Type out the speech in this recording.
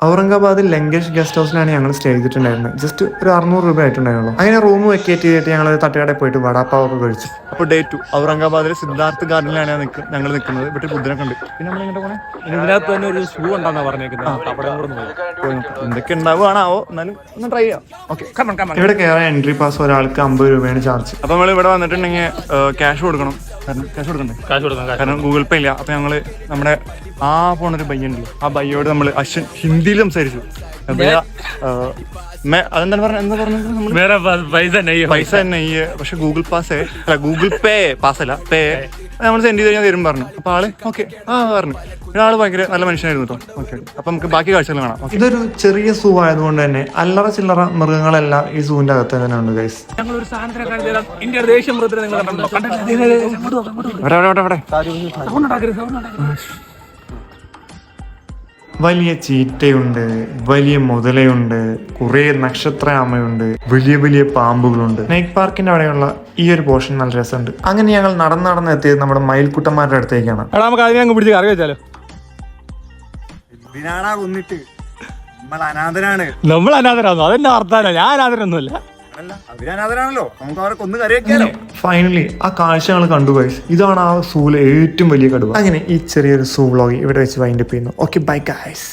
ഔറംഗാബാദിൽ Lankesh guest ഹൗസിലാണ് ഞങ്ങൾ stay ചെയ്തിട്ടുണ്ടായിരുന്നത്. Just ഒരു 600 രൂപ ആയിട്ടുണ്ടായിരുന്നുള്ളൂ. അങ്ങനെ റൂം വെക്കേറ്റ് ചെയ്തിട്ട് ഞങ്ങൾ തട്ടുകടയിൽ പോയിട്ട് വടാപ്പാവൊക്കെ കഴിച്ചു. അപ്പോൾ ഡേ 2 ഔറംഗാബാദിലെ സിദ്ധാർത്ഥ് ഗാർഡനിലാണ് ഞങ്ങൾ നിൽക്കുന്നത്. ഇവിടെ ബുദ്ധനൊക്കെ ഉണ്ട്. പിന്നെ നമ്മൾ ഇങ്ങോട്ട് പോകണേ, ഇതിനകത്ത് തന്നെ ഒരു ഷൂ ഉണ്ടെന്നാ പറഞ്ഞേക്കുന്നത്. എന്തൊക്കെ ഉണ്ടാവുകയാണാവോ, എന്നാലും ഒന്ന് ട്രൈ ചെയ്യാം. ഓക്കെ, ഇവിടെ കയറാൻ എൻട്രി പാസ് ഒരാൾക്ക് 50 രൂപയാണ് ചാർജ്. അപ്പോൾ നമ്മൾ ഇവിടെ വന്നിട്ടുണ്ടെങ്കിൽ ക്യാഷ് കൊടുക്കണം. ക്യാഷ് കൊടുക്കണ്ടേ? കാരണം ഗൂഗിൾ പേ ഇല്ല. അപ്പോൾ ഞങ്ങൾ നമ്മുടെ പോണൊരു ബയ്യുണ്ടല്ലോ, ആ ബയ്യോട് നമ്മൾ ഹിന്ദിയിൽ സംസാരിച്ചു. അതെന്താണ് പറഞ്ഞത്? പൈസ തന്നെ. പക്ഷെ ഗൂഗിൾ പാസ് അല്ല, ഗൂഗിൾ പേ പാസ്സല്ല, പേ നമ്മൾ സെൻഡ് ചെയ്ത് കഴിഞ്ഞാൽ തരും പറഞ്ഞു. അപ്പോൾ ആള് ഓക്കെ പറഞ്ഞു. ഒരാൾ ഭയങ്കര നല്ല മനുഷ്യനായിരുന്നു കേട്ടോ. ഓക്കെ, അപ്പൊ നമുക്ക് ബാക്കി കാഴ്ചകൾ കാണാം. ഇതൊരു ചെറിയ സൂ ആയതുകൊണ്ട് തന്നെ അല്ലറ ചില്ലറ മൃഗങ്ങളെല്ലാം ഈ സൂവിന്റെ അകത്ത് തന്നെ ഉണ്ട് ഗൈസ്. വലിയ ചീറ്റയുണ്ട്, വലിയ മുതലയുണ്ട്, കുറെ നക്ഷത്രാമയുണ്ട്, വലിയ വലിയ പാമ്പുകളുണ്ട്. സ്നേക്ക് പാർക്കിന്റെ അവിടെയുള്ള ഈ ഒരു പോർഷൻ നല്ല രസമുണ്ട്. അങ്ങനെ ഞങ്ങൾ നടന്ന് എത്തിയത് നമ്മുടെ മയിൽക്കുട്ടന്മാരുടെ അടുത്തേക്കാണ്. നമ്മൾ അനാഥരാണോ? അതെന്നെ വർത്താനോ? ഞാൻ അനാഥരൊന്നുമല്ല. ഫൈനലി ആ കാഴ്ചകൾ കണ്ടു ഗൈസ്. ഇതാണ് ആ സൂവിലെ ഏറ്റവും വലിയ കടുവ. അങ്ങനെ ഈ ചെറിയൊരു സൂ വ്ലോഗ് ഇവിടെ വെച്ച് വൈൻഡപ്പ് ചെയ്യുന്നു. Okay, bye guys.